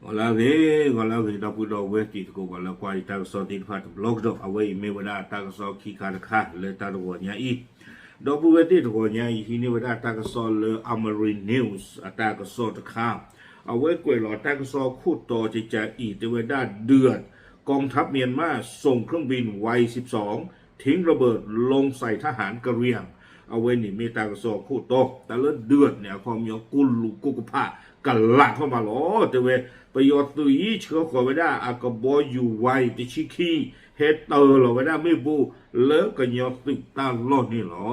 Olave dapu do weti ko wala kwa ita so ti phat blog do away me wada ta so ki ka kha le ta do nya I do bu weti do nya I hi ni wada ta so le Amarin News ata ko so ta kha awayกวยหลอta ko so khu to ji ja I teวดาเดือดกองทัพเมียนมาส่งเครื่องบินไว12ทิ้งระเบิดลงใส่ทหารกะเหรี่ยงเอาไว้นี่มีตากระสอบคู่โตแต่เลือดเดือดเนี่ยความยอกุลลูกุกผ้ากันหลักเข้ามาหรอแต่เวประโยชน์ตุยเชื่อขอไว้ได้อากบอยอยู่ไวติชิคีเฮเตอร์เราไว้ได้ไม่บูเลิกกันยอตึกตาลอดนี่หรอ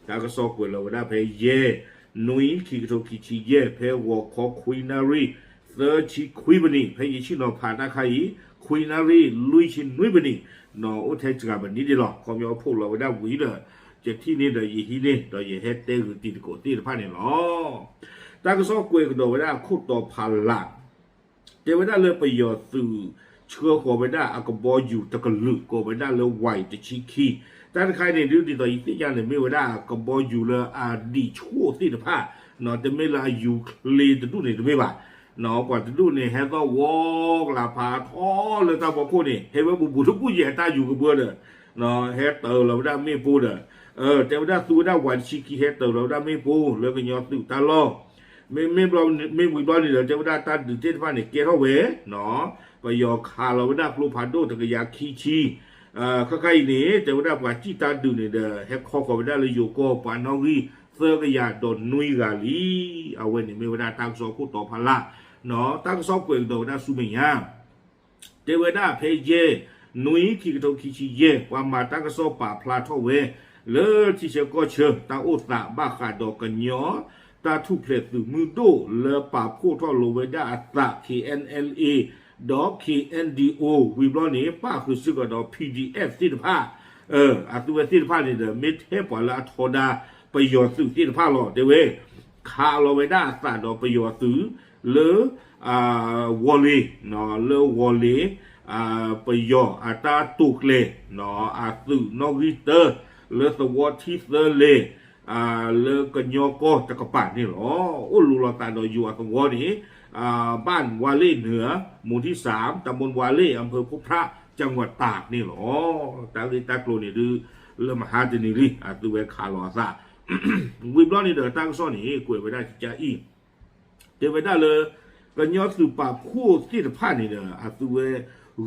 ตากระสอบกวยเราไว้ได้เพยเย่นุยขีกโตขีชีเย่เพยวอคอคุยนารีเซอร์ชิคุยบันีเพยชิโนผ่านนาคายคุยนารีลุยชินนุยบันีนออุทัยจักรบันนี้ดีหรอความยอพูดเราไว้ได้วิเดอจะที่นี่เดี๋ยวยี่ที่นี่เดี๋ยวยี่เฮตเตอร์ตีตะโกตีตะพานเนี่ยหรอแต่ก็สอบกวยกันโดยว่าคุดต่อพันหลักเดี๋ยวว่าเลยประโยชน์สื่อเชื่อขอไปได้อากบอยอยู่ตะกลึกก็ไปได้เลยไหวจะชี้ขี้แต่ใครเนี่ยดูดีต่ออีกที่ยังเนี่ยไม่ว่าได้อากบอยอยู่เลยดีชั่วตีตะพานเนาะจะไม่ละอยู่เลนจะดูเนี่ยจะไม่บ่าเนาะกว่าจะดูเนี่ยแฮก็วอกลาพาท้อเลยตาบอกพูดนี่เห็นว่าบุบทุกผู้ใหญ่ตาอยู่กับเบื่อเลยเนาะแฮเตอร์เราได้ไม่พูดเลยแต่ว่าได้สู้ได้วันชิคีเฮตเตอร์เราได้ไม่ปูแล้วก็ยอดตื่นตาล้อไม่เราไม่บุยบอลนี่เดี๋ยวจะว่าได้ตาตื่นเต้นฟ้าเนี่ยเกล้าเวเนาะก็ยอคาเราได้ปลูกพันธุ์โดตะกยาคีชีข้าใครนี่แต่ว่าได้ว่าจีตาดูเนี่ยเด้อแฮกคอก็ไม่ได้เลยโยโก้ปานน้องรีเซอร์ก็ยาโดนนุยกาลีเอาไว้เนี่ยไม่ว่าได้ตั้งสอบคู่ต่อพันละเนาะตั้งสอบเกวยโดได้สู้ไม่ยากแต่ว่าได้เพย์เยนุยคีกโตคีชีเยว่ามาตั้งสอบป่าพลาทเวเลอที่เชก็เชื่อตาอุตสาบ้าขาดอกกันยอตาทุเพลสมือโดเลอป่าพูดท่อโลเวด้าอัตรา KNLA ดอก KNDO วิบล้อนี้ป้าคือซื้อกับดอก PDF สิทธิภาอัตัวสิทธิภาเนี่ยเด้อมิเทปอละทอดาประโยชน์สื่อสิทธิภาหรอเดเวคาโลเวด้าอัตราดอกประโยชน์สื่อเลอวอลลีเนาะเลอวอลลีประโยชน์อัตราตุกเลเนาะสื่อนอริเตอร์เลสวอที่เซเลเลกันยอก็ตะกปานี่หรออุลุลตาโดยอยู่สวอนี้บ้านวาเล่เหนือหมู่ที่3ตำบลวาเล่อำเภอพุพระจังหวัดตากนี่หรอตาลิตาโกรนี่ดือเลมหาเจนิริตัวเวคาลอซาวิบล้อนี่เดอตั้งซ่อนนี่กวยไปได้จะอีเดี๋ยวไปได้เลยกันยอสุปาคู่ที่จะผ่านนี่เดอตัวเว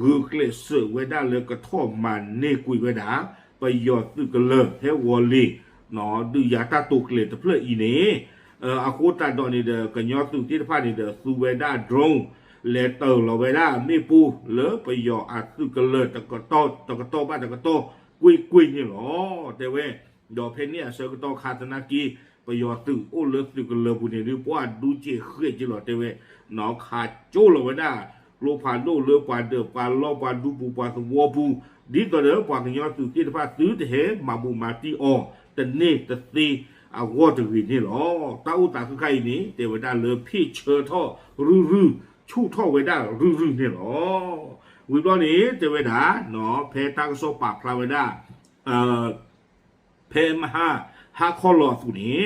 รูเคลเซอร์ไว้ได้เลยกระท่อมมันเนกุยไว้ด่าประโยชน์ตึกเลิศเฮวอลลีเนาะดูยาตาตุกเลตเพื่ออีนี่อาคูตาดอนี่เดกันยอตุที่ผ่านนี่เดซูเวด้าดรงเลเตอร์เราเวด้าไม่ปูเลอประโยชน์อาตึกเลิศตะกะโตบ้านตะกะโตกุยนี่หรอแต่เว้ดอกเพนเนี่ยเซกโตคาตนากีประโยชน์ตึกโอเลิศตึกเลิศบุญนี่หรือว่าดูเจเขื่อนจิหรอแต่เว้เนาะขาดโจเราเวด้าโลพาโลเลือปาเดอปาล้อปาดูปูปาสวอปูดีต่อเด้อปากันยอดสุดที่พาซื้อเถมาบูมาตีอแต่นี่แต่ตีวอตวินนี่หรอตาอุตาคือใครนี้แต่ว่าได้เลยพี่เชิญท่อรื้อชู่ท่อไว้ได้รื้อนี่หรอวิบล้อนี้แต่ว่าได้เนาะเพตังโซปากพลาไว้ได้เพมฮาคอลอสุนี้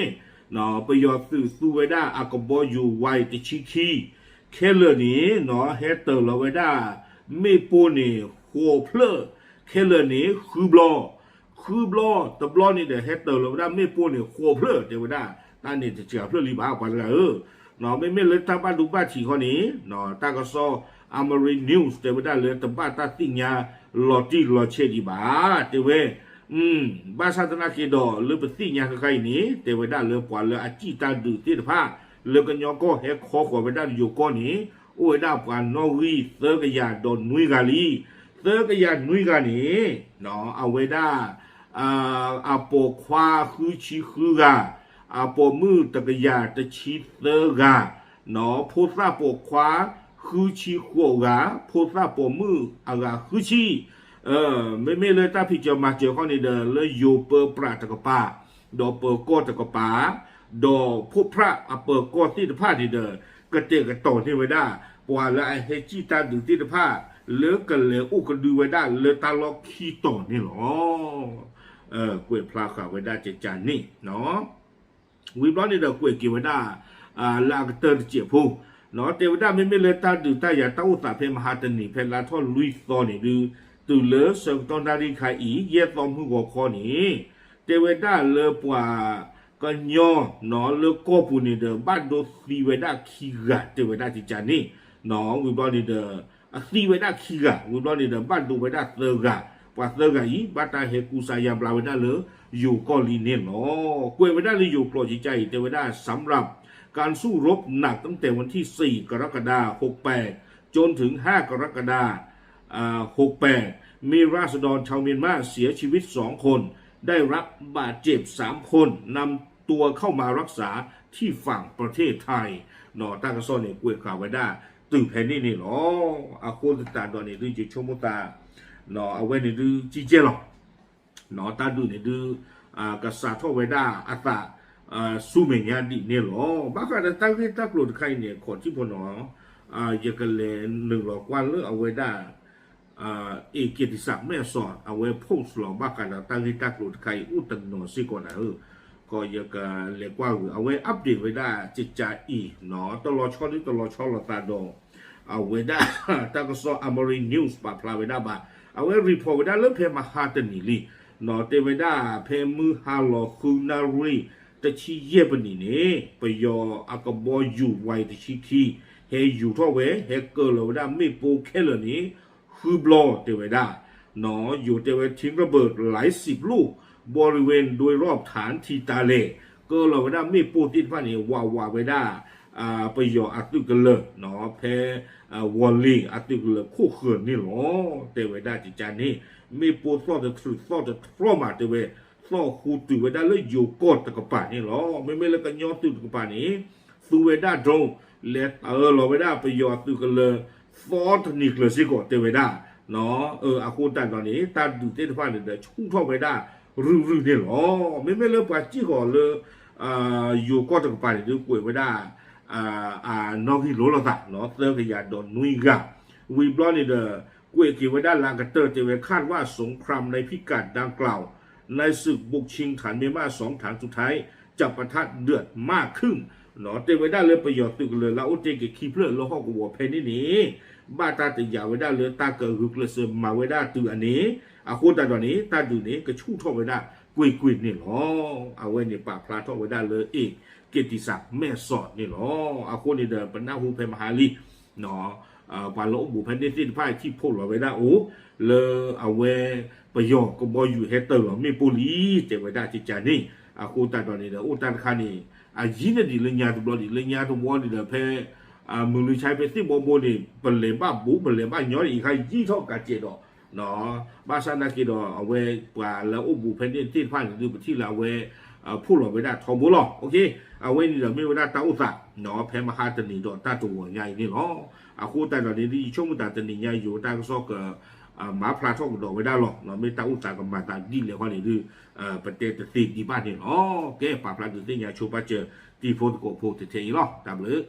เนาะประโยชน์ซื้อไว้ได้อากบออยู่ไวติชิคีแค่เรื่องนี้เนาะเฮเตอร์เราไว้ได้ไม่ปูนี่หัวเพลอแค่เรื่องนี้คือบล้อแต่บล้อนี่เดี๋ยวเฮเตอร์เราได้ไม่ปูนี่หัวเพลอเดี๋ยวได้ตอนนี้จะเชื่อเพลอรีบเอาไปเลยเนาะไม่เลยทางบ้านดูบ้านฉีข้อนี้เนาะตากระซอAmarin News เดี๋ยวได้เลยแต่บ้านตาติงยาลอเชดีบ้าเดี๋ยวบ้านศาสนาเกดอหรือเป็นติงยาใครนี้เดี๋ยวได้เลยปล่อยเลยอาจีตาดื้อที่ผ้าเลกันยอก็เฮคอขอไปได้อยู่ก้อนนี้โอ้ยได้ปานนอรีเซอร์กยาโดนนุยกาลีเซอร์กยานุยกานี้เนาะเอาไว้ได้อาโปควาคือชีคือกาอาโปมือตะกยาตะชีเซอร์กาเนาะโพซาโปควาคือชีขัวกาโพซาโปมืออากาคือชีไม่เลยตาพิจารณาเจอข้อนี้เดินเลยโยเปอร์ปราตะกปาดอเปอร์โกตะกปาดอพวกพระอเปิดก้อนที่ผ้าที่เดินกระเจกระต่อที่ไว้ได้ปว่าละเฮจิตาดึงที่ผ้าเลือกกันเลยอุกันดูไว้ได้เลือตาล็อกขี้ต่อนี่หรอกล้วยพลาขาไว้ได้เจจานนี่เนาะวิบล้อนี่เดินกล้วยกินไว้ได้ลากเตอร์เจียพู เนาะเทวดาไม่เลยตาดูตาอย่าตาอุตสาเพมหาตนีเพลาทอลุยตอนนี่ดูตูเลสตอนนาฬิกาอีเยตอมหัวคอนี่เทวดาเลปว่ากันยอเนาะเลก็ปูนี่เดบ้านโดสีเวดาคีกะเทวดาจิจานี่เนาะวิบลอนี่เดสีเวดาคีกะวิบลอนี่เดบ้านโดเวดาเตกะว่าเตกะอีบ้านตาเฮกุสายามปลาเวดาเลอยู่ก็ลีเนเนาะกวยเวดาเลยอยู่โปรดใจเทวดาสำหรับการสู้รบหนักตั้งแต่วันที่4กรกฎาคม68จนถึง5กรกฎาคม68มีราษฎรชาวเมียนมาเสียชีวิต2คนได้รับบาดเจ็บ3คนนำตัวเข้ามารักษาที่ฝั่งประเทศไทยเนาะตั้งกระซ่อนเนี่ยกวยข่าวไว้ได้ตื่นแผ่นนี่เนาะอาโคตตาดอนนี่ดูจิชมุตาเนาะเอาไว้นี่ดูจีเจหรอเนาะตาดูนี่ดูกษัตริย์ทไว้ได้อัตราสู้เมียดีเนี่ยหรอบางครั้งตั้งที่ตั้งกลุ่มใครเนี่ยคนที่พอเนาะอยากเลย1 หลอกวันเรื่องเอาไว้ได้เอกกิติศักดิ์แม่สอดเอาไว้พุ่งสลองบ้ากันตั้งที่ตั้งกลุ่มใครอุตโนสิก่อนนะก็อยากเรียกว่าเอาไว้อัปเดตไว้ได้จิตใจอีเนาะตลอดช่อนี้ตลอดช่อละตาดองเอาไว้ได้ตั้งก็สออมรินนิวส์ปะพลาไว้ได้บ้าเอาไว้รีพอร์ตไว้ได้เรื่องเพลมาฮาตนิลีเนาะเตไว้ได้เพมือฮาโลคูนารีแต่ชี้เย็บนี่เนี่ยไปยออากบอยู่ไว้แต่ชี้ขี้เฮอยู่ท่อเวเฮเกิดเราได้ไม่โปแค่เลยนี้คือบลอเตไว้ได้เนาะอยู่เตไว้ทิ้งระเบิดหลาย10 ลูกบริเวณโดยรอบฐานทีตาเลก็เราได้ไม่โปติดฟ้านี่วาไว้ได้ไปยออัตุกันเลยเนาะแพ้วอลลี่อัตุกันเลยคู่เขื่อนนี่หรอเตไว้ได้จิจานี่ไม่โปซอจะทรุดซอจะพร้อมมาเตไว้ซอคูตุไว้ได้เลยอยู่กอดตะกป่านี่หรอไม่แล้วก็ย้อนตุตะกป่านี่สูไว้ได้ตรงเลตเราไว้ได้ไปยอตุกันเลยซอทนิกเลยสิก่อนเตไว้ได้เนาะอาคูตันตอนนี้ตาดูเตฟ้าเนี่ยชุ่มท่อไว้ได้รื้อเนี่ยหรอไม่เลิกไปจี้ก่อนเลยอยู่ก็ตะกป่านี่ดูกวยไว้ได้นอกที่โลละตะเนาะเตอร์ขยาดอนนุยกะวีบลอนี่เดกวยกี่ไว้ได้ลางกระเตอร์เตไว้คาดว่าสงครามในพิกัดดังกล่าวในศึกบุกชิงฐานเมียนมา2 ฐานสุดท้ายจะปะทะเดือดมากขึ้นเนาะเตไว้ได้เลยประโยชน์ตึกเลยแล้วอุตเตกิคีเพื่อโลหะกัวเพนนี่บ้าตาติยาไว้ได้เลยตาเกิดฮึกเลยเสมาไว้ได้ตัวอันนี้อาคูตาตอนนี้ตาดูนี้ก็ชู่ท่อไว้ได้กุยนี่หรอเอาไว้ในปากพลาท่อไว้ได้เลยเอกเกียรติศักดิ์แม่สอดนี่หรออาคูนี่เดินเป็นหน้าหูเพมหาลีเนาะปาโลบุพันธุ์ที่พ่ายที่พูดเราไว้ได้โอ้เลยเอาไว้ประโยชน์ก็บอยอยู่เฮเตอร์ไม่ปุลีเจ็บไว้ได้จิจานี่อาคูตาตอนนี้เด้ออุตันคานี่ยินดีเลยญาติบอดีเลยญาติบอดีเด้อเพมือลือใช้เป็นที่บดีเป็นเลยบ้าบุเป็นเลยบ้าย้อนอีกใครยี่ท่อกัดเจดอเนาะบ้านซานากิดอเอาไว้กว่าแล้วอุบุพันธุ์ที่พ่ายดูที่เราไว้พูดเราไว้ได้ทอมบุหรอโอเคเอาไว้นี่เราไม่ไว้ได้ตาอุตสาเนาะแพ้มาหาตนีดอตาตัวใหญ่นี่หรออาคูตาตอนนี้ที่ช่วงตาตนีใหญ่อยู่ตาก็ซอกหมาพลาท่องดอกไว้ได้หรอกเนาะไม่ตาอุตสากับมาตาดีเลยเขาเนี่ยคือประเทศติดดีบ้านนี่อ๋อแกป่าพลาดูที่ใหญ่ชูปาเจอที่โพดโกโพดเทียหรอตามเลย